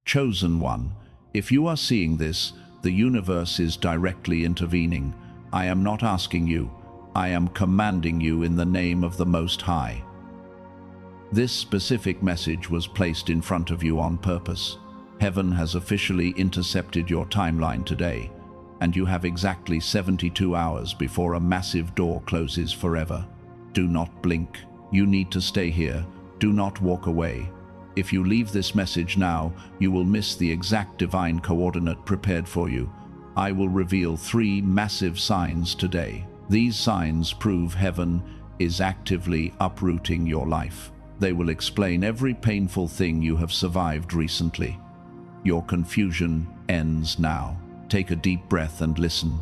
Chosen one, if you are seeing this, the universe is directly intervening. I am not asking you, I am commanding you in the name of the Most High. This specific message was placed in front of you on purpose. Heaven has officially intercepted your timeline today, and you have exactly 72 hours before a massive door closes forever. Do not blink. You need to stay here. Do not walk away. If you leave this message now, you will miss the exact divine coordinate prepared for you. I will reveal 3 massive signs today. These signs prove heaven is actively uprooting your life. They will explain every painful thing you have survived recently. Your confusion ends now. Take a deep breath and listen.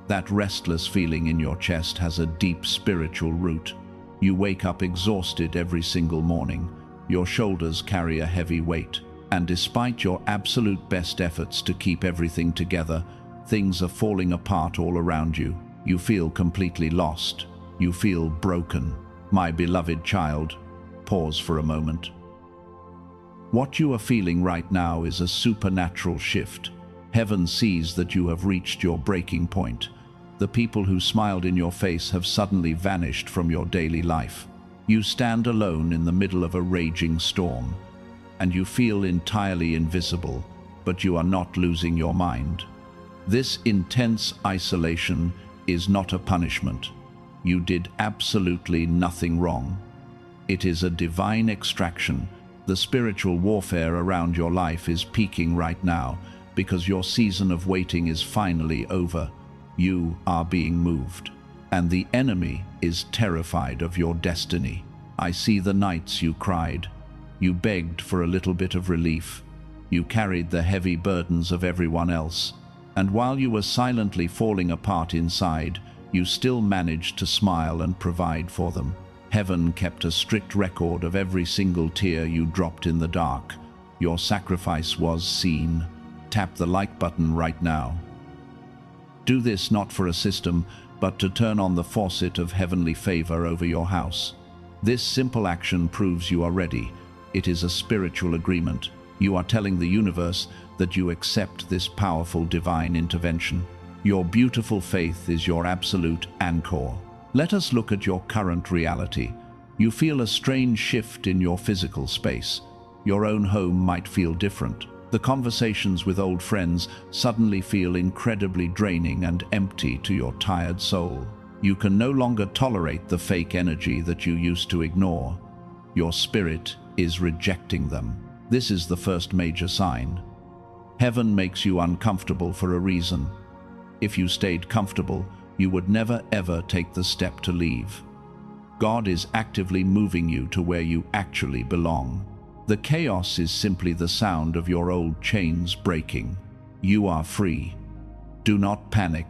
That restless feeling in your chest has a deep spiritual root. You wake up exhausted every single morning. Your shoulders carry a heavy weight, and despite your absolute best efforts to keep everything together, things are falling apart all around you. You feel completely lost. You feel broken. My beloved child, pause for a moment. What you are feeling right now is a supernatural shift. Heaven sees that you have reached your breaking point. The people who smiled in your face have suddenly vanished from your daily life. You stand alone in the middle of a raging storm, and you feel entirely invisible, but you are not losing your mind. This intense isolation is not a punishment. You did absolutely nothing wrong. It is a divine extraction. The spiritual warfare around your life is peaking right now because your season of waiting is finally over. You are being moved, and the enemy is terrified of your destiny. I see the nights you cried. You begged for a little bit of relief. You carried the heavy burdens of everyone else, and while you were silently falling apart inside, you still managed to smile and provide for them. Heaven kept a strict record of every single tear you dropped in the dark. Your sacrifice was seen. Tap the like button right now. Do this not for a system, but to turn on the faucet of heavenly favor over your house. This simple action proves you are ready. It is a spiritual agreement. You are telling the universe that you accept this powerful divine intervention. Your beautiful faith is your absolute anchor. Let us look at your current reality. You feel a strange shift in your physical space. Your own home might feel different. The conversations with old friends suddenly feel incredibly draining and empty to your tired soul. You can no longer tolerate the fake energy that you used to ignore. Your spirit is rejecting them. This is the first major sign. Heaven makes you uncomfortable for a reason. If you stayed comfortable, you would never ever take the step to leave. God is actively moving you to where you actually belong. The chaos is simply the sound of your old chains breaking. You are free. Do not panic.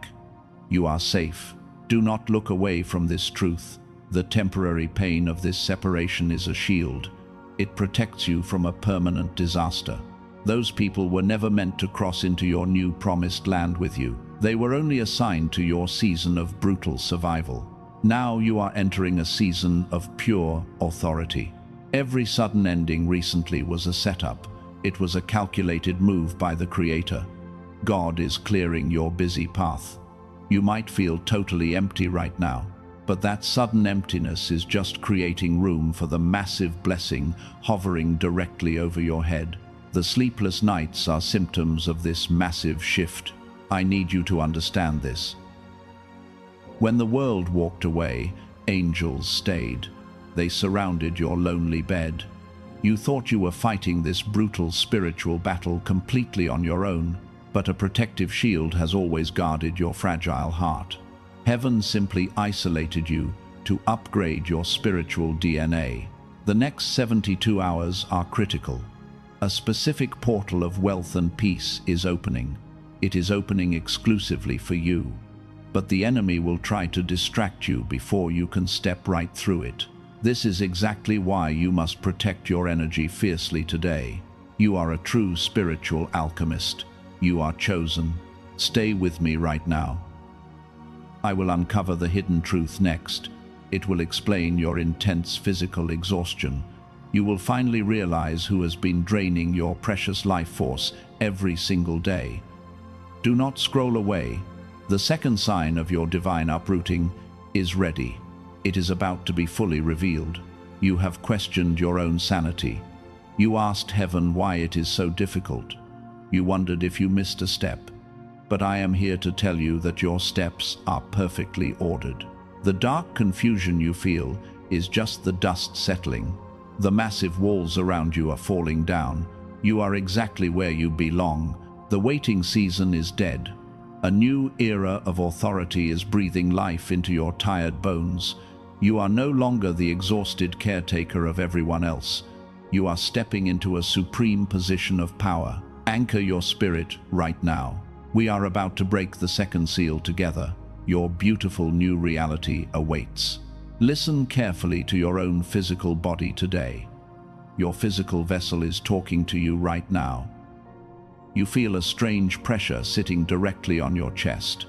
You are safe. Do not look away from this truth. The temporary pain of this separation is a shield. It protects you from a permanent disaster. Those people were never meant to cross into your new promised land with you. They were only assigned to your season of brutal survival. Now you are entering a season of pure authority. Every sudden ending recently was a setup. It was a calculated move by the Creator. God is clearing your busy path. You might feel totally empty right now, but that sudden emptiness is just creating room for the massive blessing hovering directly over your head. The sleepless nights are symptoms of this massive shift. I need you to understand this. When the world walked away, angels stayed. They surrounded your lonely bed. You thought you were fighting this brutal spiritual battle completely on your own, but a protective shield has always guarded your fragile heart. Heaven simply isolated you to upgrade your spiritual DNA. The next 72 hours are critical. A specific portal of wealth and peace is opening. It is opening exclusively for you. But the enemy will try to distract you before you can step right through it. This is exactly why you must protect your energy fiercely today. You are a true spiritual alchemist. You are chosen. Stay with me right now. I will uncover the hidden truth next. It will explain your intense physical exhaustion, You will finally realize who has been draining your precious life force every single day. Do not scroll away. The second sign of your divine uprooting is ready. It is about to be fully revealed. You have questioned your own sanity. You asked heaven why it is so difficult. You wondered if you missed a step. But I am here to tell you that your steps are perfectly ordered. The dark confusion you feel is just the dust settling. The massive walls around you are falling down. You are exactly where you belong. The waiting season is dead. A new era of authority is breathing life into your tired bones. You are no longer the exhausted caretaker of everyone else. You are stepping into a supreme position of power. Anchor your spirit right now. We are about to break the second seal together. Your beautiful new reality awaits. Listen carefully to your own physical body today. Your physical vessel is talking to you right now. You feel a strange pressure sitting directly on your chest.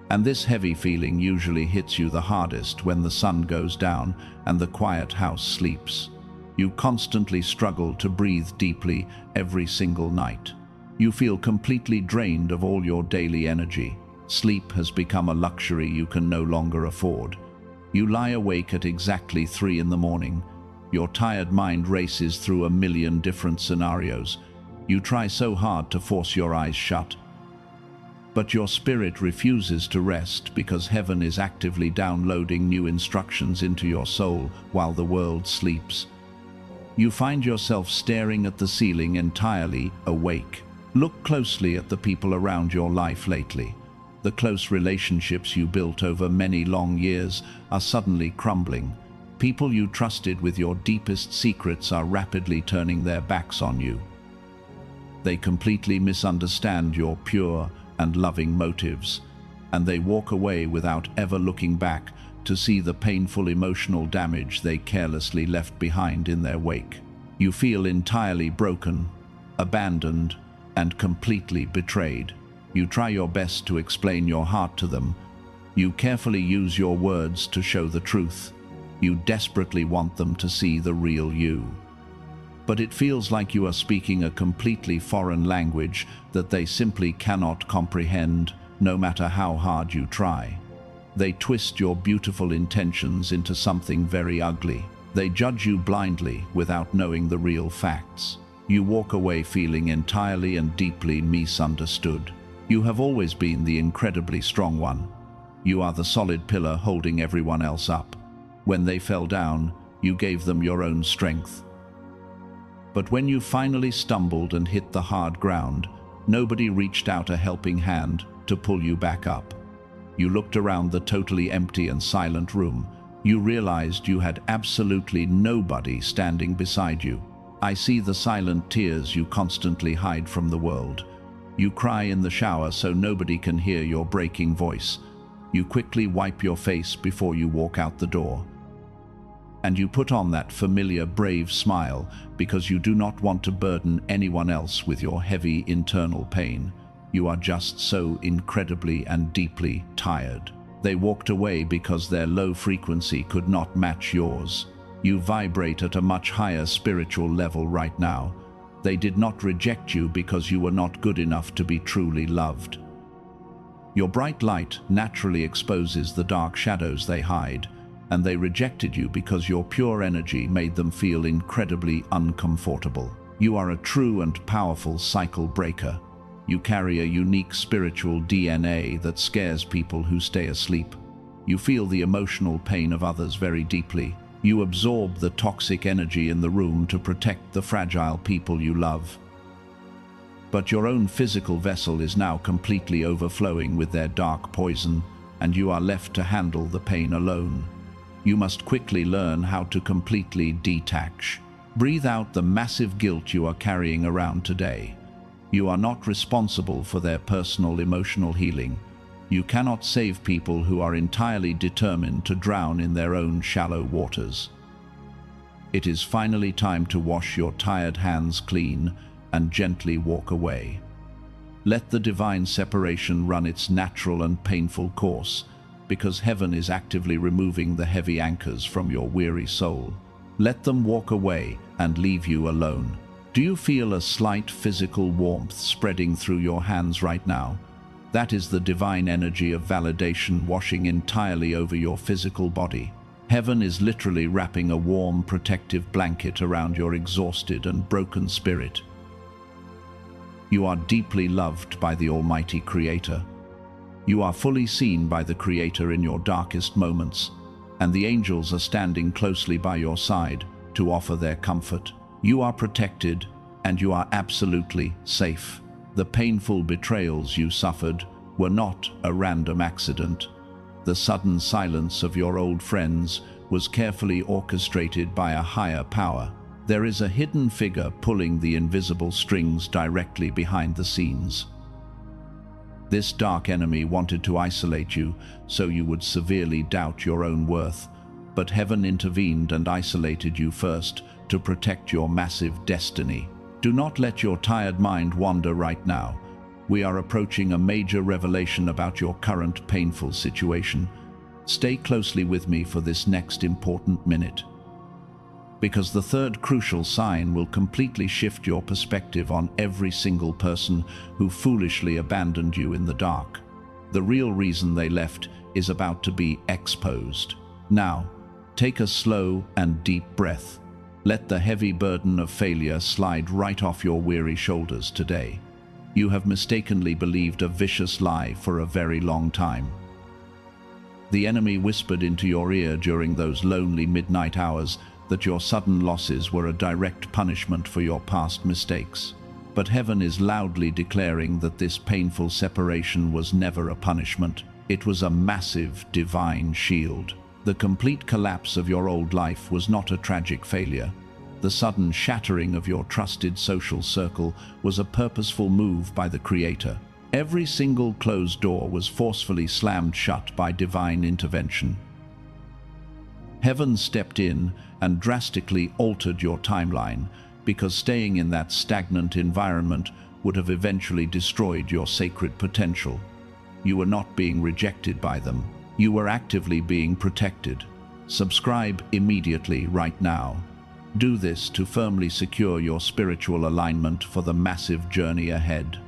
And this heavy feeling usually hits you the hardest when the sun goes down and the quiet house sleeps. You constantly struggle to breathe deeply every single night. You feel completely drained of all your daily energy. Sleep has become a luxury you can no longer afford. You lie awake at exactly 3 in the morning. Your tired mind races through a million different scenarios. You try so hard to force your eyes shut. But your spirit refuses to rest because heaven is actively downloading new instructions into your soul while the world sleeps. You find yourself staring at the ceiling entirely awake. Look closely at the people around your life lately. The close relationships you built over many long years are suddenly crumbling. People you trusted with your deepest secrets are rapidly turning their backs on you. They completely misunderstand your pure and loving motives, and they walk away without ever looking back to see the painful emotional damage they carelessly left behind in their wake. You feel entirely broken, abandoned, and completely betrayed. You try your best to explain your heart to them. You carefully use your words to show the truth. You desperately want them to see the real you. But it feels like you are speaking a completely foreign language that they simply cannot comprehend, no matter how hard you try. They twist your beautiful intentions into something very ugly. They judge you blindly without knowing the real facts. You walk away feeling entirely and deeply misunderstood. You have always been the incredibly strong one. You are the solid pillar holding everyone else up. When they fell down, you gave them your own strength. But when you finally stumbled and hit the hard ground, nobody reached out a helping hand to pull you back up. You looked around the totally empty and silent room. You realized you had absolutely nobody standing beside you. I see the silent tears you constantly hide from the world. You cry in the shower so nobody can hear your breaking voice. You quickly wipe your face before you walk out the door. And you put on that familiar brave smile because you do not want to burden anyone else with your heavy internal pain. You are just so incredibly and deeply tired. They walked away because their low frequency could not match yours. You vibrate at a much higher spiritual level right now. They did not reject you because you were not good enough to be truly loved. Your bright light naturally exposes the dark shadows they hide, and they rejected you because your pure energy made them feel incredibly uncomfortable. You are a true and powerful cycle breaker. You carry a unique spiritual DNA that scares people who stay asleep. You feel the emotional pain of others very deeply. You absorb the toxic energy in the room to protect the fragile people you love. But your own physical vessel is now completely overflowing with their dark poison, and you are left to handle the pain alone. You must quickly learn how to completely detach. Breathe out the massive guilt you are carrying around today. You are not responsible for their personal emotional healing. You cannot save people who are entirely determined to drown in their own shallow waters. It is finally time to wash your tired hands clean and gently walk away. Let the divine separation run its natural and painful course, because heaven is actively removing the heavy anchors from your weary soul. Let them walk away and leave you alone. Do you feel a slight physical warmth spreading through your hands right now? That is the divine energy of validation washing entirely over your physical body. Heaven is literally wrapping a warm, protective blanket around your exhausted and broken spirit. You are deeply loved by the Almighty Creator. You are fully seen by the Creator in your darkest moments, and the angels are standing closely by your side to offer their comfort. You are protected, and you are absolutely safe. The painful betrayals you suffered were not a random accident. The sudden silence of your old friends was carefully orchestrated by a higher power. There is a hidden figure pulling the invisible strings directly behind the scenes. This dark enemy wanted to isolate you so you would severely doubt your own worth, but heaven intervened and isolated you first to protect your massive destiny. Do not let your tired mind wander right now. We are approaching a major revelation about your current painful situation. Stay closely with me for this next important minute, because the third crucial sign will completely shift your perspective on every single person who foolishly abandoned you in the dark. The real reason they left is about to be exposed. Now, take a slow and deep breath. Let the heavy burden of failure slide right off your weary shoulders today. You have mistakenly believed a vicious lie for a very long time. The enemy whispered into your ear during those lonely midnight hours that your sudden losses were a direct punishment for your past mistakes. But heaven is loudly declaring that this painful separation was never a punishment. It was a massive divine shield. The complete collapse of your old life was not a tragic failure. The sudden shattering of your trusted social circle was a purposeful move by the Creator. Every single closed door was forcefully slammed shut by divine intervention. Heaven stepped in and drastically altered your timeline, because staying in that stagnant environment would have eventually destroyed your sacred potential. You were not being rejected by them. You were actively being protected. Subscribe immediately right now. Do this to firmly secure your spiritual alignment for the massive journey ahead.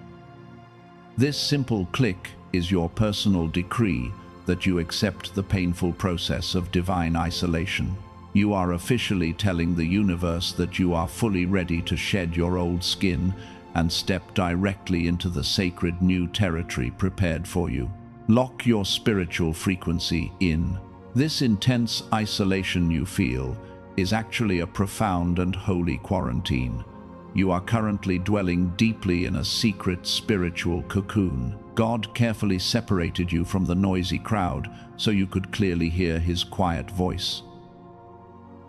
This simple click is your personal decree that you accept the painful process of divine isolation. You are officially telling the universe that you are fully ready to shed your old skin and step directly into the sacred new territory prepared for you. Lock your spiritual frequency in. This intense isolation you feel is actually a profound and holy quarantine. You are currently dwelling deeply in a secret spiritual cocoon. God carefully separated you from the noisy crowd so you could clearly hear His quiet voice.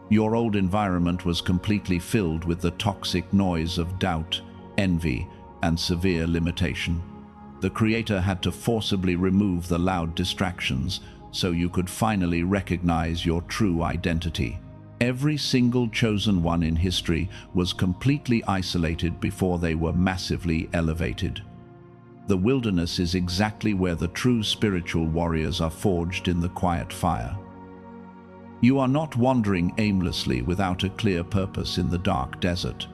Your old environment was completely filled with the toxic noise of doubt, envy, and severe limitation. The Creator had to forcibly remove the loud distractions so you could finally recognize your true identity. Every single chosen one in history was completely isolated before they were massively elevated. The wilderness is exactly where the true spiritual warriors are forged in the quiet fire. You are not wandering aimlessly without a clear purpose in the dark desert.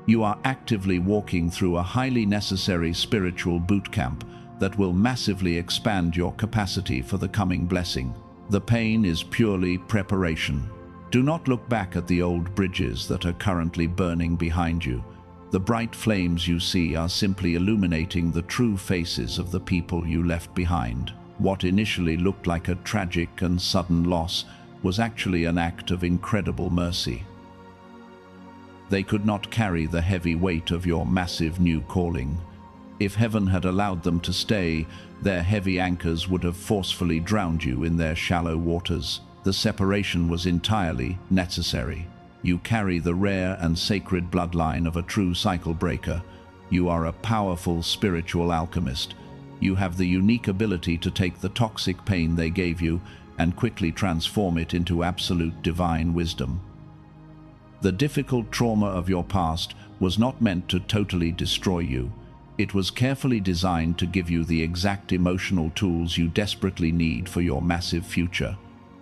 You are actively walking through a highly necessary spiritual boot camp that will massively expand your capacity for the coming blessing. The pain is purely preparation. Do not look back at the old bridges that are currently burning behind you. The bright flames you see are simply illuminating the true faces of the people you left behind. What initially looked like a tragic and sudden loss was actually an act of incredible mercy. They could not carry the heavy weight of your massive new calling. If heaven had allowed them to stay, their heavy anchors would have forcefully drowned you in their shallow waters. The separation was entirely necessary. You carry the rare and sacred bloodline of a true cycle breaker. You are a powerful spiritual alchemist. You have the unique ability to take the toxic pain they gave you and quickly transform it into absolute divine wisdom. The difficult trauma of your past was not meant to totally destroy you. It was carefully designed to give you the exact emotional tools you desperately need for your massive future.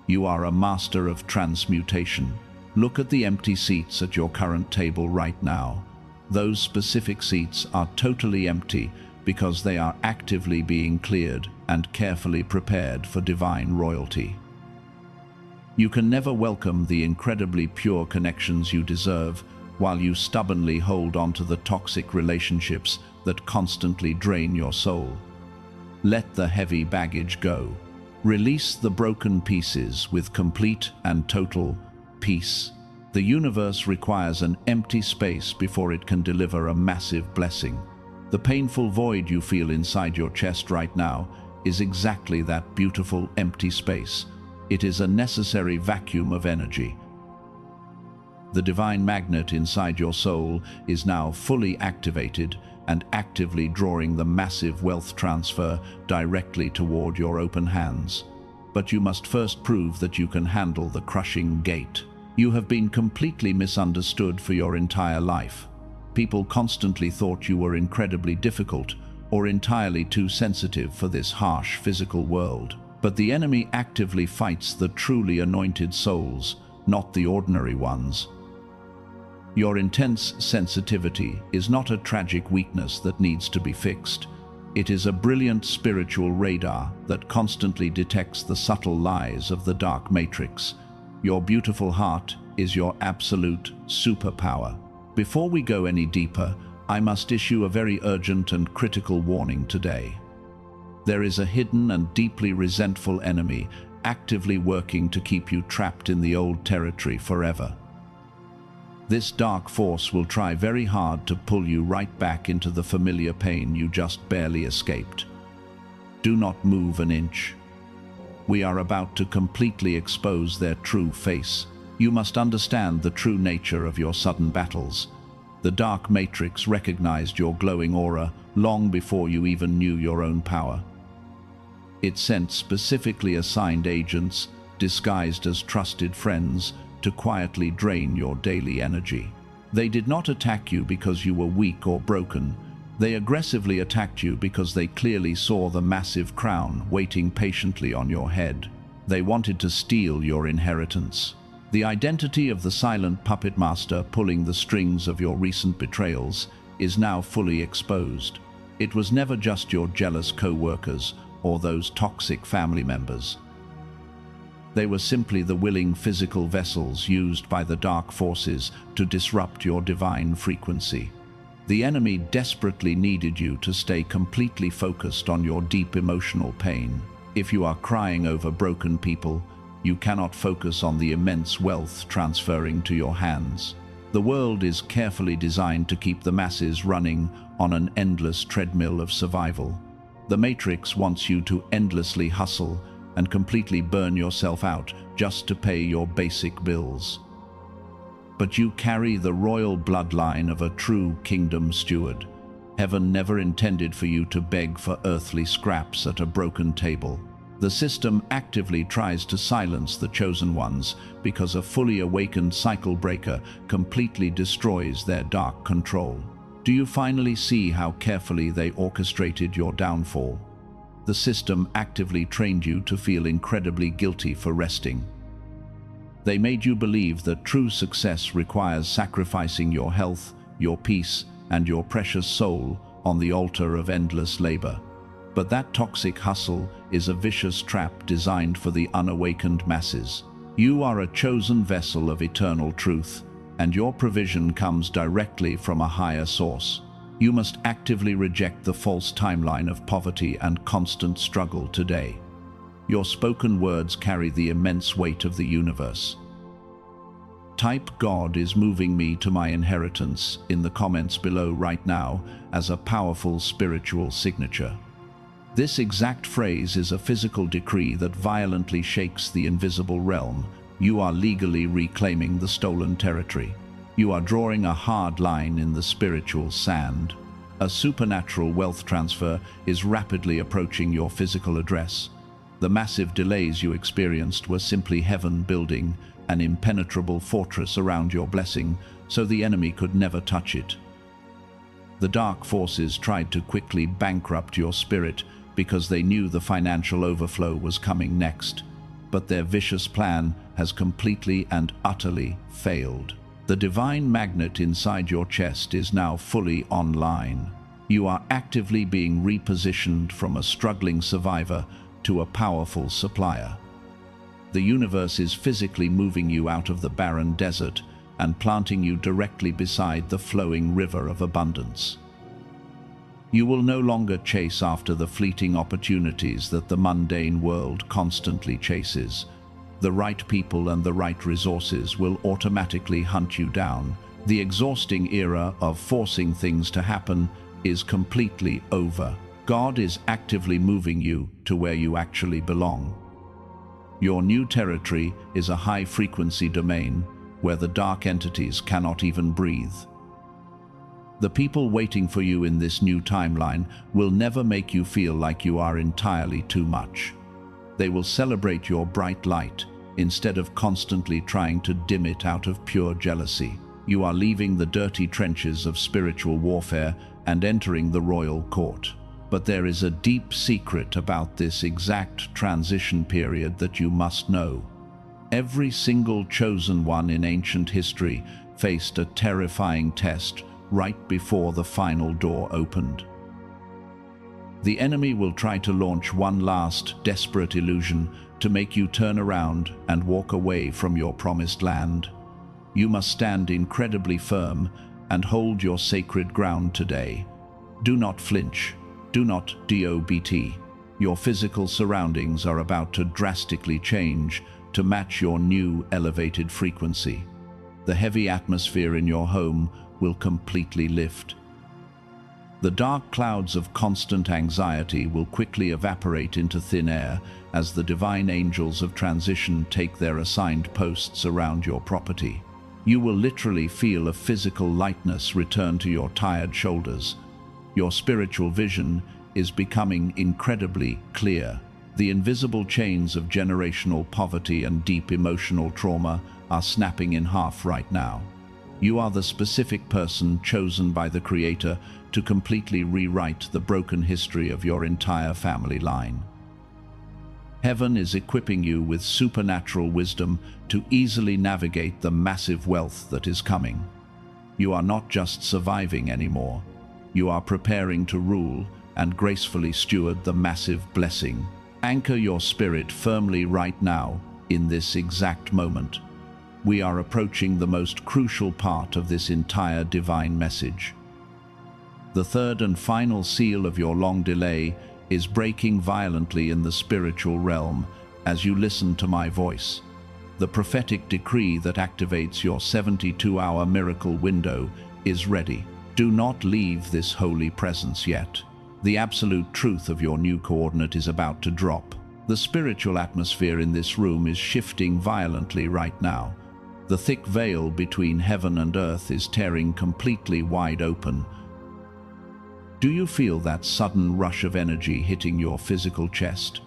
You are a master of transmutation. Look at the empty seats at your current table right now. Those specific seats are totally empty because they are actively being cleared and carefully prepared for divine royalty. You can never welcome the incredibly pure connections you deserve while you stubbornly hold on to the toxic relationships that constantly drain your soul. Let the heavy baggage go. Release the broken pieces with complete and total peace. The universe requires an empty space before it can deliver a massive blessing. The painful void you feel inside your chest right now is exactly that beautiful empty space. It is a necessary vacuum of energy. The divine magnet inside your soul is now fully activated and actively drawing the massive wealth transfer directly toward your open hands. But you must first prove that you can handle the crushing gate. You have been completely misunderstood for your entire life. People constantly thought you were incredibly difficult or entirely too sensitive for this harsh physical world. But the enemy actively fights the truly anointed souls, not the ordinary ones. Your intense sensitivity is not a tragic weakness that needs to be fixed. It is a brilliant spiritual radar that constantly detects the subtle lies of the dark matrix. Your beautiful heart is your absolute superpower. Before we go any deeper, I must issue a very urgent and critical warning today. There is a hidden and deeply resentful enemy actively working to keep you trapped in the old territory forever. This dark force will try very hard to pull you right back into the familiar pain you just barely escaped. Do not move an inch. We are about to completely expose their true face. You must understand the true nature of your sudden battles. The dark matrix recognized your glowing aura long before you even knew your own power. It sent specifically assigned agents, disguised as trusted friends, to quietly drain your daily energy. They did not attack you because you were weak or broken. They aggressively attacked you because they clearly saw the massive crown waiting patiently on your head. They wanted to steal your inheritance. The identity of the silent puppet master pulling the strings of your recent betrayals is now fully exposed. It was never just your jealous co-workers or those toxic family members. They were simply the willing physical vessels used by the dark forces to disrupt your divine frequency. The enemy desperately needed you to stay completely focused on your deep emotional pain. If you are crying over broken people, you cannot focus on the immense wealth transferring to your hands. The world is carefully designed to keep the masses running on an endless treadmill of survival. The Matrix wants you to endlessly hustle and completely burn yourself out just to pay your basic bills. But you carry the royal bloodline of a true kingdom steward. Heaven never intended for you to beg for earthly scraps at a broken table. The system actively tries to silence the chosen ones because a fully awakened cycle breaker completely destroys their dark control. Do you finally see how carefully they orchestrated your downfall? The system actively trained you to feel incredibly guilty for resting. They made you believe that true success requires sacrificing your health, your peace, and your precious soul on the altar of endless labor. But that toxic hustle is a vicious trap designed for the unawakened masses. You are a chosen vessel of eternal truth, and your provision comes directly from a higher source. You must actively reject the false timeline of poverty and constant struggle today. Your spoken words carry the immense weight of the universe. Type "God is moving me to my inheritance" in the comments below right now as a powerful spiritual signature. This exact phrase is a physical decree that violently shakes the invisible realm. You are legally reclaiming the stolen territory. You are drawing a hard line in the spiritual sand. A supernatural wealth transfer is rapidly approaching your physical address. The massive delays you experienced were simply heaven building an impenetrable fortress around your blessing so the enemy could never touch it. The dark forces tried to quickly bankrupt your spirit because they knew the financial overflow was coming next. but their vicious plan has completely and utterly failed. The divine magnet inside your chest is now fully online. You are actively being repositioned from a struggling survivor to a powerful supplier. The universe is physically moving you out of the barren desert and planting you directly beside the flowing river of abundance. You will no longer chase after the fleeting opportunities that the mundane world constantly chases. The right people and the right resources will automatically hunt you down. The exhausting era of forcing things to happen is completely over. God is actively moving you to where you actually belong. Your new territory is a high-frequency domain where the dark entities cannot even breathe. The people waiting for you in this new timeline will never make you feel like you are entirely too much. They will celebrate your bright light instead of constantly trying to dim it out of pure jealousy. You are leaving the dirty trenches of spiritual warfare and entering the royal court. But there is a deep secret about this exact transition period that you must know. Every single chosen one in ancient history faced a terrifying test right before the final door opened. The enemy will try to launch one last desperate illusion to make you turn around and walk away from your promised land. You must stand incredibly firm and hold your sacred ground today. Do not flinch. Do not DOBT. Your physical surroundings are about to drastically change to match your new elevated frequency. The heavy atmosphere in your home will completely lift. The dark clouds of constant anxiety will quickly evaporate into thin air as the divine angels of transition take their assigned posts around your property. You will literally feel a physical lightness return to your tired shoulders. Your spiritual vision is becoming incredibly clear. The invisible chains of generational poverty and deep emotional trauma are snapping in half right now. You are the specific person chosen by the Creator to completely rewrite the broken history of your entire family line. Heaven is equipping you with supernatural wisdom to easily navigate the massive wealth that is coming. You are not just surviving anymore. You are preparing to rule and gracefully steward the massive blessing. Anchor your spirit firmly right now, in this exact moment. We are approaching the most crucial part of this entire divine message. The third and final seal of your long delay is breaking violently in the spiritual realm as you listen to my voice. The prophetic decree that activates your 72-hour miracle window is ready. Do not leave this holy presence yet. The absolute truth of your new coordinate is about to drop. The spiritual atmosphere in this room is shifting violently right now. The thick veil between heaven and earth is tearing completely wide open. Do you feel that sudden rush of energy hitting your physical chest?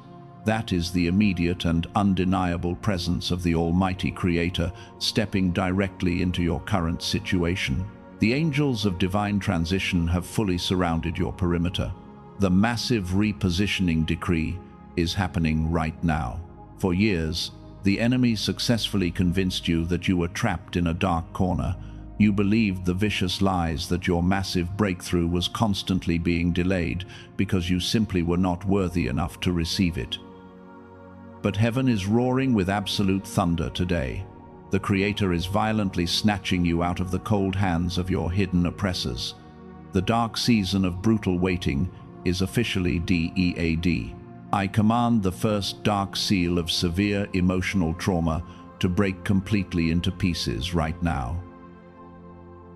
That is the immediate and undeniable presence of the Almighty Creator stepping directly into your current situation. The angels of divine transition have fully surrounded your perimeter. The massive repositioning decree is happening right now. For years, the enemy successfully convinced you that you were trapped in a dark corner. You believed the vicious lies that your massive breakthrough was constantly being delayed because you simply were not worthy enough to receive it. But heaven is roaring with absolute thunder today. The Creator is violently snatching you out of the cold hands of your hidden oppressors. The dark season of brutal waiting is officially DEAD. I command the first dark seal of severe emotional trauma to break completely into pieces right now.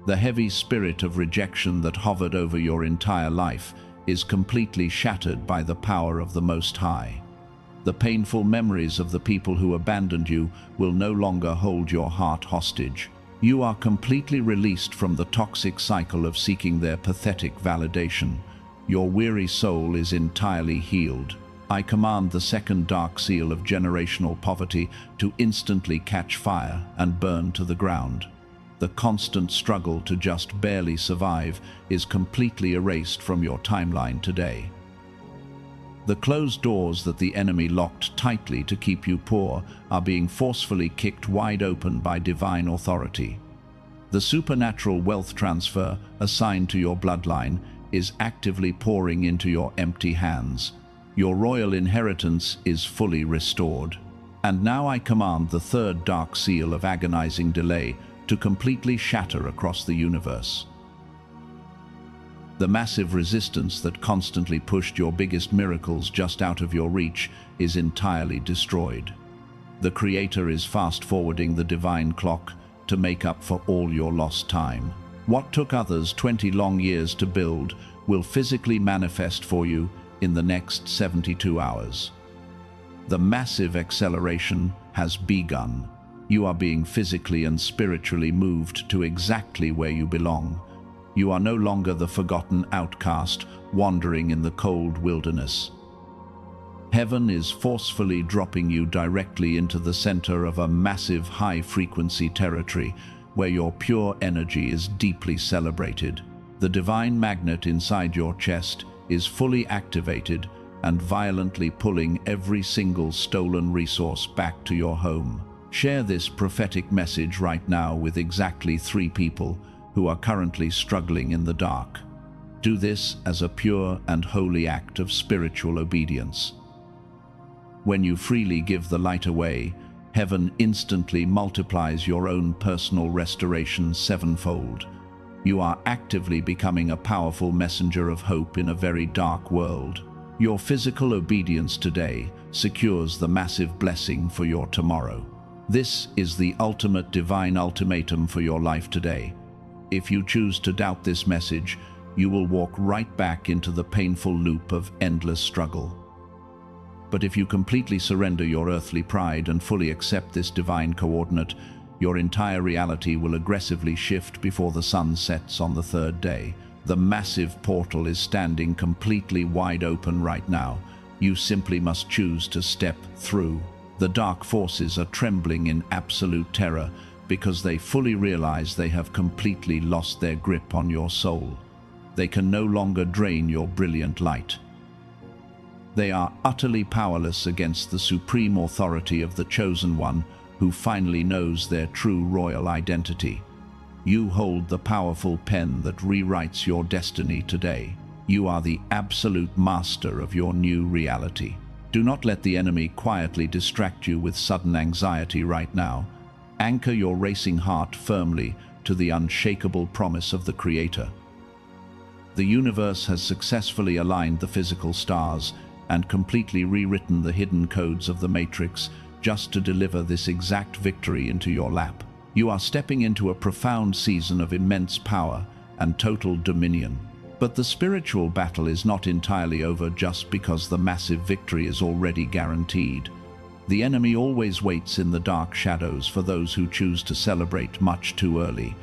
The heavy spirit of rejection that hovered over your entire life is completely shattered by the power of the Most High. The painful memories of the people who abandoned you will no longer hold your heart hostage. You are completely released from the toxic cycle of seeking their pathetic validation. Your weary soul is entirely healed. I command the second dark seal of generational poverty to instantly catch fire and burn to the ground. The constant struggle to just barely survive is completely erased from your timeline today. The closed doors that the enemy locked tightly to keep you poor are being forcefully kicked wide open by divine authority. The supernatural wealth transfer assigned to your bloodline is actively pouring into your empty hands. Your royal inheritance is fully restored. And now I command the third dark seal of agonizing delay to completely shatter across the universe. The massive resistance that constantly pushed your biggest miracles just out of your reach is entirely destroyed. The Creator is fast-forwarding the divine clock to make up for all your lost time. What took others 20 long years to build will physically manifest for you in the next 72 hours. The massive acceleration has begun. You are being physically and spiritually moved to exactly where you belong. You are no longer the forgotten outcast wandering in the cold wilderness. Heaven is forcefully dropping you directly into the center of a massive high-frequency territory where your pure energy is deeply celebrated. The divine magnet inside your chest is fully activated and violently pulling every single stolen resource back to your home. Share this prophetic message right now with exactly 3 people who are currently struggling in the dark. Do this as a pure and holy act of spiritual obedience. When you freely give the light away, heaven instantly multiplies your own personal restoration 7-fold. You are actively becoming a powerful messenger of hope in a very dark world. Your physical obedience today secures the massive blessing for your tomorrow. This is the ultimate divine ultimatum for your life today. If you choose to doubt this message, you will walk right back into the painful loop of endless struggle. But if you completely surrender your earthly pride and fully accept this divine coordinate, your entire reality will aggressively shift before the sun sets on the 3rd day. The massive portal is standing completely wide open right now. You simply must choose to step through. The dark forces are trembling in absolute terror because they fully realize they have completely lost their grip on your soul. They can no longer drain your brilliant light. They are utterly powerless against the supreme authority of the Chosen One, who finally knows their true royal identity. You hold the powerful pen that rewrites your destiny today. You are the absolute master of your new reality. Do not let the enemy quietly distract you with sudden anxiety right now. Anchor your racing heart firmly to the unshakable promise of the Creator. The universe has successfully aligned the physical stars and completely rewritten the hidden codes of the Matrix just to deliver this exact victory into your lap. You are stepping into a profound season of immense power and total dominion. But the spiritual battle is not entirely over just because the massive victory is already guaranteed. The enemy always waits in the dark shadows for those who choose to celebrate much too early.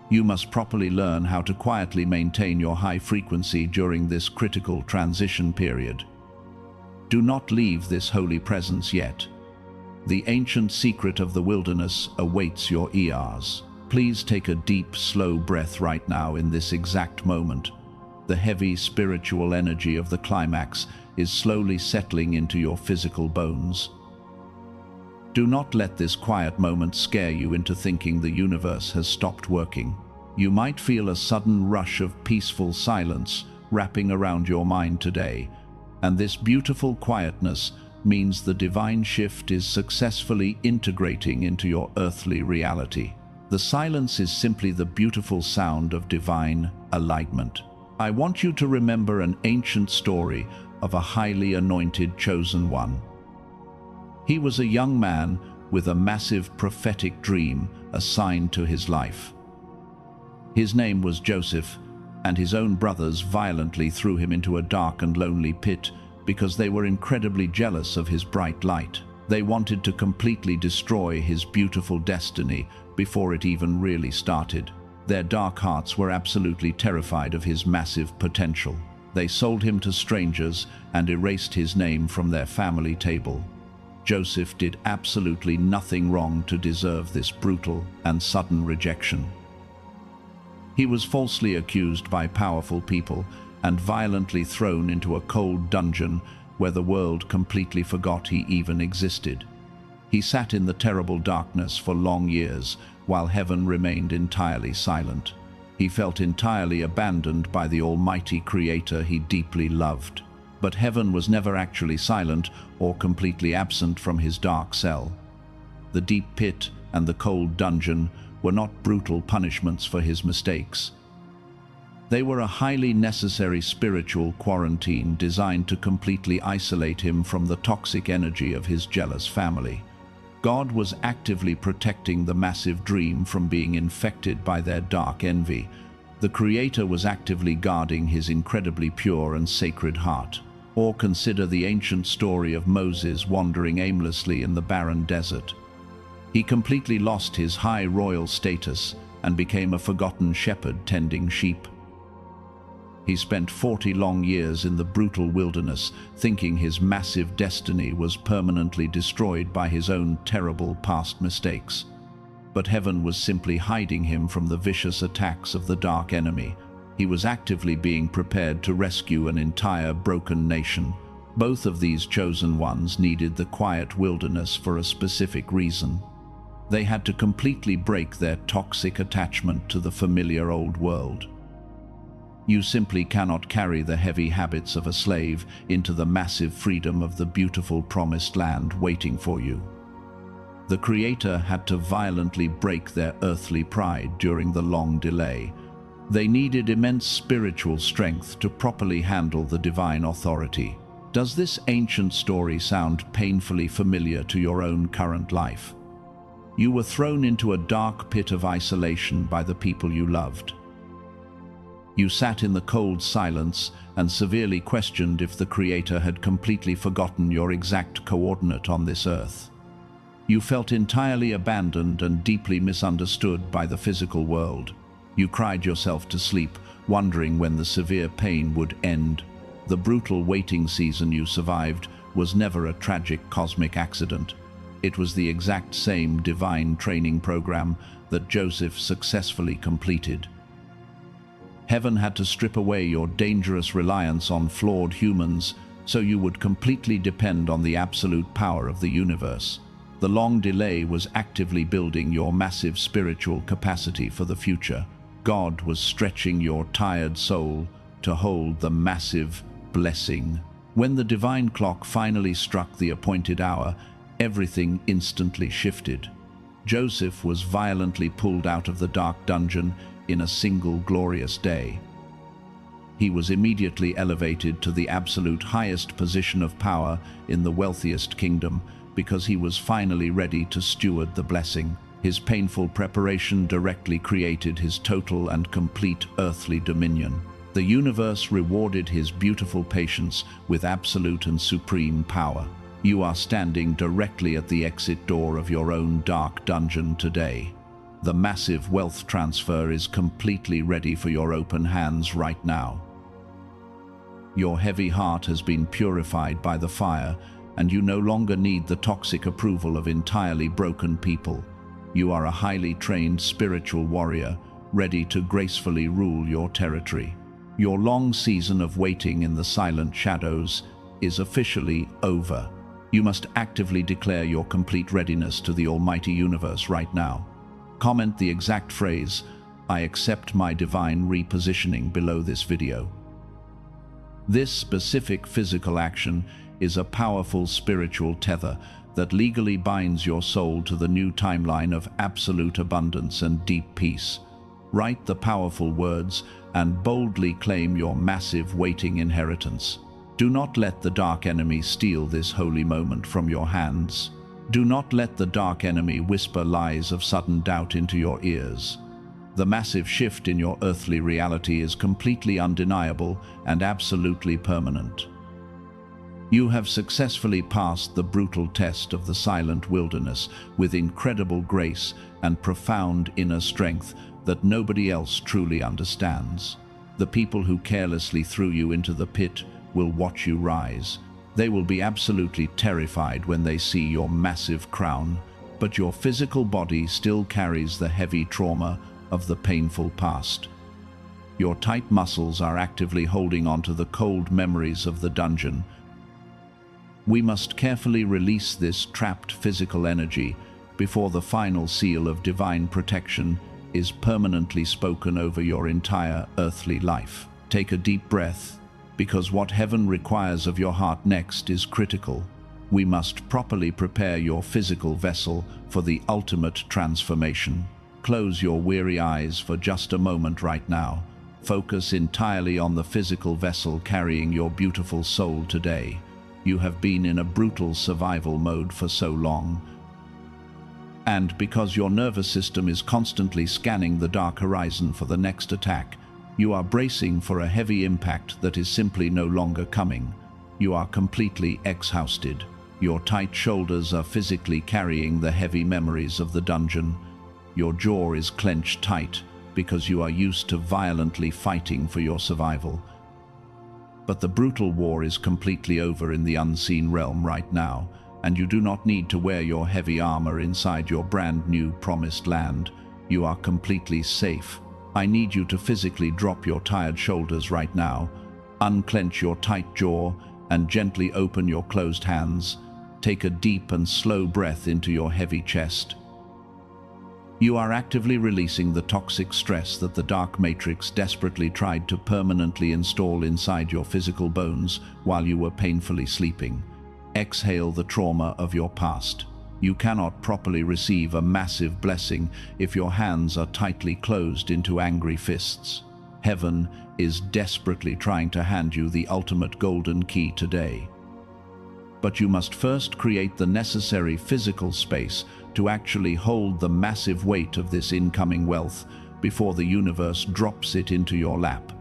You must properly learn how to quietly maintain your high frequency during this critical transition period. Do not leave this holy presence yet. The ancient secret of the wilderness awaits your ears. Please take a deep, slow breath right now in this exact moment. The heavy spiritual energy of the climax is slowly settling into your physical bones. Do not let this quiet moment scare you into thinking the universe has stopped working. You might feel a sudden rush of peaceful silence wrapping around your mind today, and this beautiful quietness means the divine shift is successfully integrating into your earthly reality. The silence is simply the beautiful sound of divine alignment. I want you to remember an ancient story of a highly anointed chosen one. He was a young man with a massive prophetic dream assigned to his life. His name was Joseph, and his own brothers violently threw him into a dark and lonely pit because they were incredibly jealous of his bright light. They wanted to completely destroy his beautiful destiny before it even really started. Their dark hearts were absolutely terrified of his massive potential. They sold him to strangers and erased his name from their family table. Joseph did absolutely nothing wrong to deserve this brutal and sudden rejection. He was falsely accused by powerful people and violently thrown into a cold dungeon where the world completely forgot he even existed. He sat in the terrible darkness for long years, while heaven remained entirely silent. He felt entirely abandoned by the almighty creator he deeply loved. But heaven was never actually silent or completely absent from his dark cell. The deep pit and the cold dungeon were not brutal punishments for his mistakes. They were a highly necessary spiritual quarantine designed to completely isolate him from the toxic energy of his jealous family. God was actively protecting the massive dream from being infected by their dark envy. The Creator was actively guarding his incredibly pure and sacred heart. Or consider the ancient story of Moses wandering aimlessly in the barren desert. He completely lost his high royal status and became a forgotten shepherd tending sheep. He spent 40 long years in the brutal wilderness, thinking his massive destiny was permanently destroyed by his own terrible past mistakes. But heaven was simply hiding him from the vicious attacks of the dark enemy. He was actively being prepared to rescue an entire broken nation. Both of these chosen ones needed the quiet wilderness for a specific reason. They had to completely break their toxic attachment to the familiar old world. You simply cannot carry the heavy habits of a slave into the massive freedom of the beautiful promised land waiting for you. The Creator had to violently break their earthly pride during the long delay. They needed immense spiritual strength to properly handle the divine authority. Does this ancient story sound painfully familiar to your own current life? You were thrown into a dark pit of isolation by the people you loved. You sat in the cold silence and severely questioned if the Creator had completely forgotten your exact coordinate on this earth. You felt entirely abandoned and deeply misunderstood by the physical world. You cried yourself to sleep, wondering when the severe pain would end. The brutal waiting season you survived was never a tragic cosmic accident. It was the exact same divine training program that Joseph successfully completed. Heaven had to strip away your dangerous reliance on flawed humans so you would completely depend on the absolute power of the universe. The long delay was actively building your massive spiritual capacity for the future. God was stretching your tired soul to hold the massive blessing. When the divine clock finally struck the appointed hour, everything instantly shifted. Joseph was violently pulled out of the dark dungeon in a single glorious day. He was immediately elevated to the absolute highest position of power in the wealthiest kingdom because he was finally ready to steward the blessing. His painful preparation directly created his total and complete earthly dominion. The universe rewarded his beautiful patience with absolute and supreme power. You are standing directly at the exit door of your own dark dungeon today. The massive wealth transfer is completely ready for your open hands right now. Your heavy heart has been purified by the fire, and you no longer need the toxic approval of entirely broken people. You are a highly trained spiritual warrior, ready to gracefully rule your territory. Your long season of waiting in the silent shadows is officially over. You must actively declare your complete readiness to the almighty universe right now. Comment the exact phrase, "I accept my divine repositioning," below this video. This specific physical action is a powerful spiritual tether that legally binds your soul to the new timeline of absolute abundance and deep peace. Write the powerful words and boldly claim your massive waiting inheritance. Do not let the dark enemy steal this holy moment from your hands. Do not let the dark enemy whisper lies of sudden doubt into your ears. The massive shift in your earthly reality is completely undeniable and absolutely permanent. You have successfully passed the brutal test of the silent wilderness with incredible grace and profound inner strength that nobody else truly understands. The people who carelessly threw you into the pit will watch you rise. They will be absolutely terrified when they see your massive crown, but your physical body still carries the heavy trauma of the painful past. Your tight muscles are actively holding onto the cold memories of the dungeon. We must carefully release this trapped physical energy before the final seal of divine protection is permanently spoken over your entire earthly life. Take a deep breath, because what heaven requires of your heart next is critical. We must properly prepare your physical vessel for the ultimate transformation. Close your weary eyes for just a moment right now. Focus entirely on the physical vessel carrying your beautiful soul today. You have been in a brutal survival mode for so long. And because your nervous system is constantly scanning the dark horizon for the next attack, you are bracing for a heavy impact that is simply no longer coming. You are completely exhausted. Your tight shoulders are physically carrying the heavy memories of the dungeon. Your jaw is clenched tight because you are used to violently fighting for your survival. But the brutal war is completely over in the unseen realm right now, and you do not need to wear your heavy armor inside your brand new promised land. You are completely safe. I need you to physically drop your tired shoulders right now, unclench your tight jaw, and gently open your closed hands. Take a deep and slow breath into your heavy chest. You are actively releasing the toxic stress that the dark matrix desperately tried to permanently install inside your physical bones while you were painfully sleeping. Exhale the trauma of your past. You cannot properly receive a massive blessing if your hands are tightly closed into angry fists. Heaven is desperately trying to hand you the ultimate golden key today. But you must first create the necessary physical space to actually hold the massive weight of this incoming wealth before the universe drops it into your lap.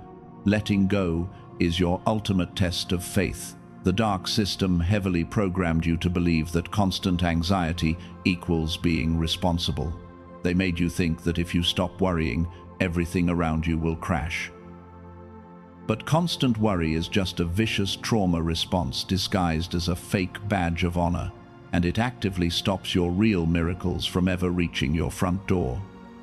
Letting go is your ultimate test of faith. The dark system heavily programmed you to believe that constant anxiety equals being responsible. They made you think that if you stop worrying, everything around you will crash. But constant worry is just a vicious trauma response disguised as a fake badge of honor, and it actively stops your real miracles from ever reaching your front door.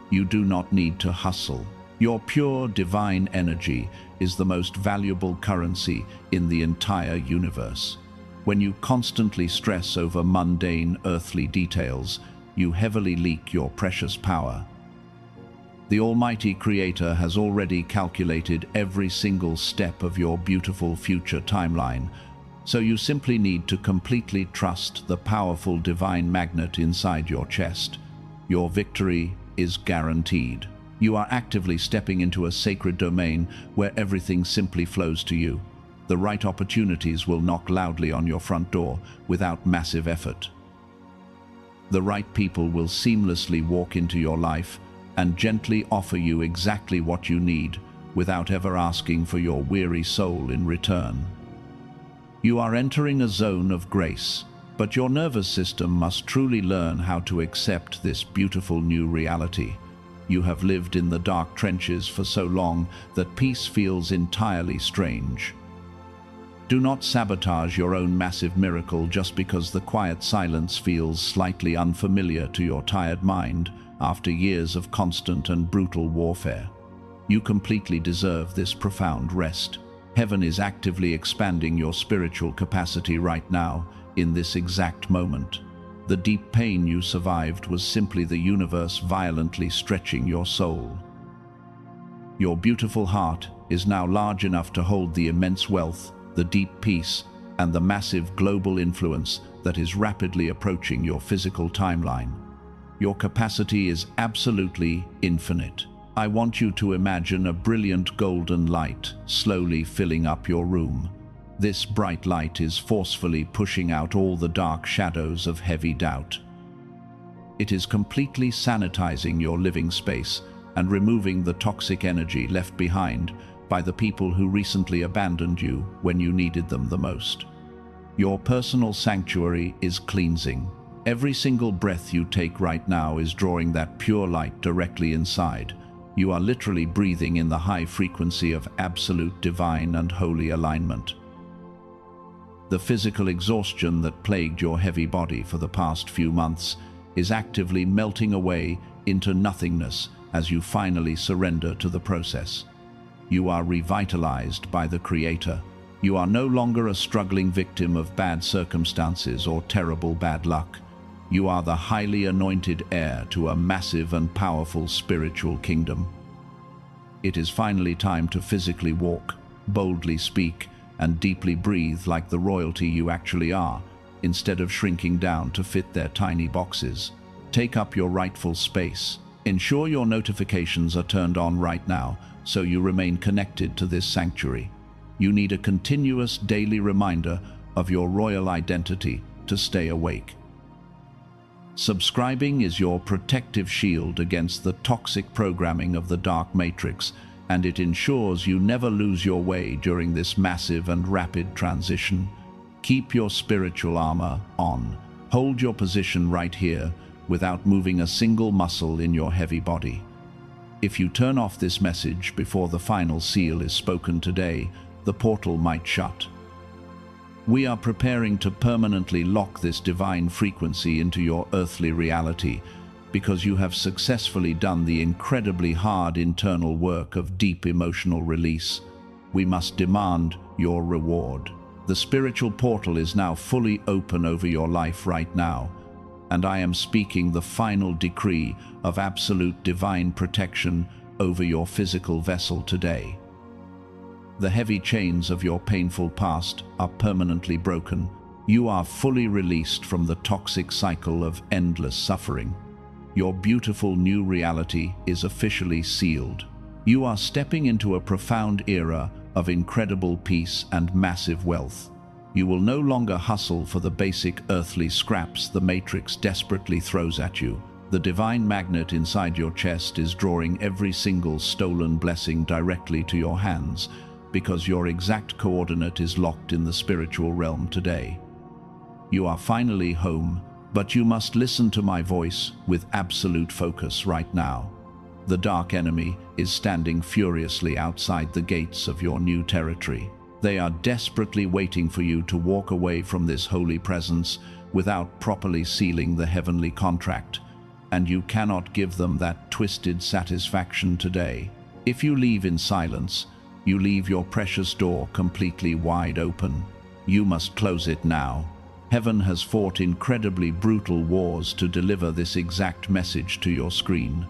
You do not need to hustle. Your pure divine energy is the most valuable currency in the entire universe. When you constantly stress over mundane earthly details, you heavily leak your precious power. The Almighty Creator has already calculated every single step of your beautiful future timeline, so you simply need to completely trust the powerful divine magnet inside your chest. Your victory is guaranteed. You are actively stepping into a sacred domain where everything simply flows to you. The right opportunities will knock loudly on your front door without massive effort. The right people will seamlessly walk into your life and gently offer you exactly what you need without ever asking for your weary soul in return. You are entering a zone of grace, but your nervous system must truly learn how to accept this beautiful new reality. You have lived in the dark trenches for so long that peace feels entirely strange. Do not sabotage your own massive miracle just because the quiet silence feels slightly unfamiliar to your tired mind after years of constant and brutal warfare. You completely deserve this profound rest. Heaven is actively expanding your spiritual capacity right now, in this exact moment. The deep pain you survived was simply the universe violently stretching your soul. Your beautiful heart is now large enough to hold the immense wealth, the deep peace, and the massive global influence that is rapidly approaching your physical timeline. Your capacity is absolutely infinite. I want you to imagine a brilliant golden light slowly filling up your room. This bright light is forcefully pushing out all the dark shadows of heavy doubt. It is completely sanitizing your living space and removing the toxic energy left behind by the people who recently abandoned you when you needed them the most. Your personal sanctuary is cleansing. Every single breath you take right now is drawing that pure light directly inside. You are literally breathing in the high frequency of absolute divine and holy alignment. The physical exhaustion that plagued your heavy body for the past few months is actively melting away into nothingness as you finally surrender to the process. You are revitalized by the Creator. You are no longer a struggling victim of bad circumstances or terrible bad luck. You are the highly anointed heir to a massive and powerful spiritual kingdom. It is finally time to physically walk, boldly speak, and deeply breathe like the royalty you actually are, instead of shrinking down to fit their tiny boxes. Take up your rightful space. Ensure your notifications are turned on right now so you remain connected to this sanctuary. You need a continuous daily reminder of your royal identity to stay awake. Subscribing is your protective shield against the toxic programming of the dark matrix, and it ensures you never lose your way during this massive and rapid transition. Keep your spiritual armor on. Hold your position right here without moving a single muscle in your heavy body. If you turn off this message before the final seal is spoken today, the portal might shut. We are preparing to permanently lock this divine frequency into your earthly reality because you have successfully done the incredibly hard internal work of deep emotional release. We must demand your reward. The spiritual portal is now fully open over your life right now, and I am speaking the final decree of absolute divine protection over your physical vessel today. The heavy chains of your painful past are permanently broken. You are fully released from the toxic cycle of endless suffering. Your beautiful new reality is officially sealed. You are stepping into a profound era of incredible peace and massive wealth. You will no longer hustle for the basic earthly scraps the Matrix desperately throws at you. The divine magnet inside your chest is drawing every single stolen blessing directly to your hands, because your exact coordinate is locked in the spiritual realm today. You are finally home, but you must listen to my voice with absolute focus right now. The dark enemy is standing furiously outside the gates of your new territory. They are desperately waiting for you to walk away from this holy presence without properly sealing the heavenly contract, and you cannot give them that twisted satisfaction today. If you leave in silence, you leave your precious door completely wide open. You must close it now. Heaven has fought incredibly brutal wars to deliver this exact message to your screen.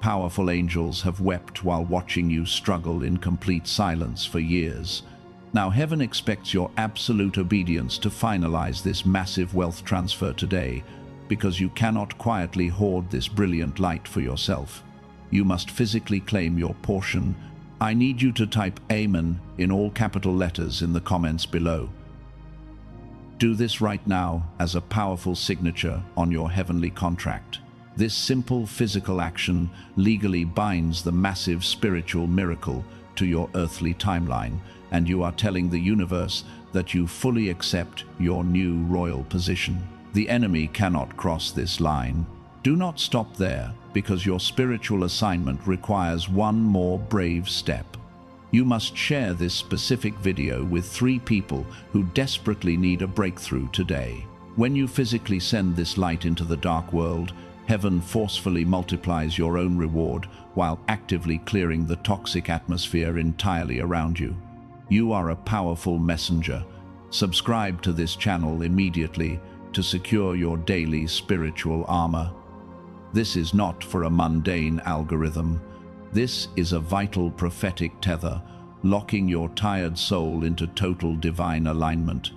Powerful angels have wept while watching you struggle in complete silence for years. Now heaven expects your absolute obedience to finalize this massive wealth transfer today, because you cannot quietly hoard this brilliant light for yourself. You must physically claim your portion. I need you to type Amen in all capital letters in the comments below. Do this right now as a powerful signature on your heavenly contract. This simple physical action legally binds the massive spiritual miracle to your earthly timeline, and you are telling the universe that you fully accept your new royal position. The enemy cannot cross this line. Do not stop there, because your spiritual assignment requires one more brave step. You must share this specific video with 3 people who desperately need a breakthrough today. When you physically send this light into the dark world, heaven forcefully multiplies your own reward while actively clearing the toxic atmosphere entirely around you. You are a powerful messenger. Subscribe to this channel immediately to secure your daily spiritual armor. This is not for a mundane algorithm. This is a vital prophetic tether, locking your tired soul into total divine alignment,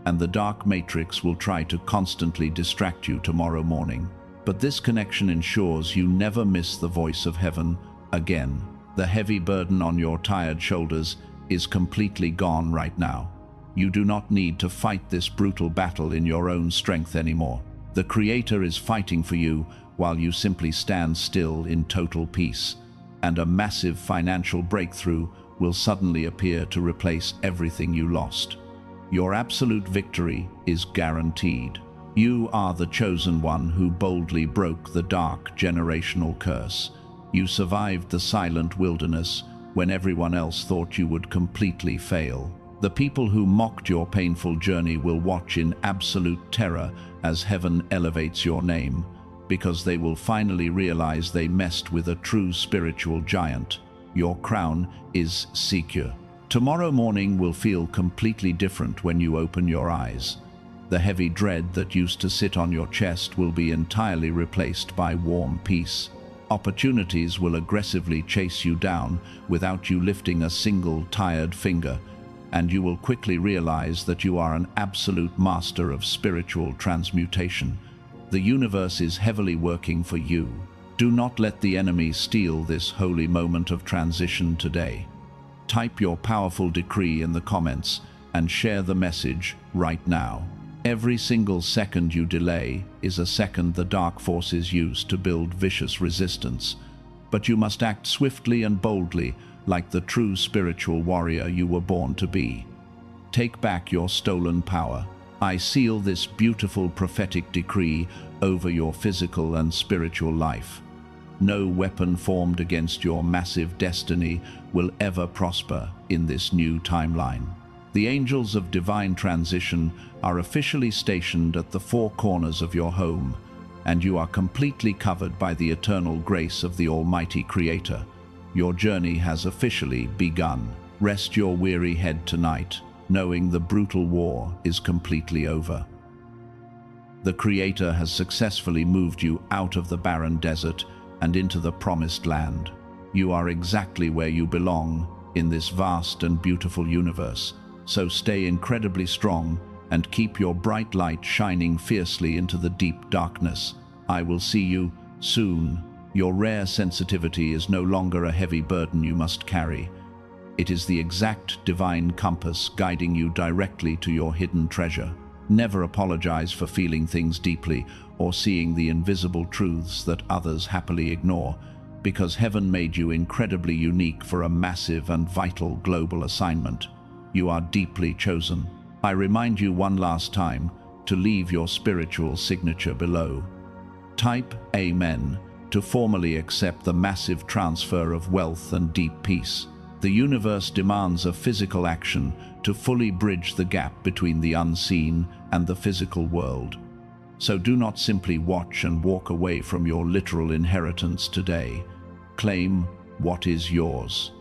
and the dark matrix will try to constantly distract you tomorrow morning. But this connection ensures you never miss the voice of heaven again. The heavy burden on your tired shoulders is completely gone right now. You do not need to fight this brutal battle in your own strength anymore. The Creator is fighting for you while you simply stand still in total peace, and a massive financial breakthrough will suddenly appear to replace everything you lost. Your absolute victory is guaranteed. You are the chosen one who boldly broke the dark generational curse. You survived the silent wilderness when everyone else thought you would completely fail. The people who mocked your painful journey will watch in absolute terror as heaven elevates your name, because they will finally realize they messed with a true spiritual giant. Your crown is secure. Tomorrow morning will feel completely different when you open your eyes. The heavy dread that used to sit on your chest will be entirely replaced by warm peace. Opportunities will aggressively chase you down without you lifting a single tired finger, and you will quickly realize that you are an absolute master of spiritual transmutation. The universe is heavily working for you. Do not let the enemy steal this holy moment of transition today. Type your powerful decree in the comments and share the message right now. Every single second you delay is a second the dark forces use to build vicious resistance. But you must act swiftly and boldly, like the true spiritual warrior you were born to be. Take back your stolen power. I seal this beautiful prophetic decree over your physical and spiritual life. No weapon formed against your massive destiny will ever prosper in this new timeline. The angels of divine transition are officially stationed at the four corners of your home, and you are completely covered by the eternal grace of the Almighty Creator. Your journey has officially begun. Rest your weary head tonight, knowing the brutal war is completely over. The Creator has successfully moved you out of the barren desert and into the promised land. You are exactly where you belong in this vast and beautiful universe. So stay incredibly strong and keep your bright light shining fiercely into the deep darkness. I will see you soon. Your rare sensitivity is no longer a heavy burden you must carry. It is the exact divine compass guiding you directly to your hidden treasure. Never apologize for feeling things deeply or seeing the invisible truths that others happily ignore, because heaven made you incredibly unique for a massive and vital global assignment. You are deeply chosen. I remind you one last time to leave your spiritual signature below. Type Amen to formally accept the massive transfer of wealth and deep peace. The universe demands a physical action to fully bridge the gap between the unseen and the physical world. So do not simply watch and walk away from your literal inheritance today. Claim what is yours.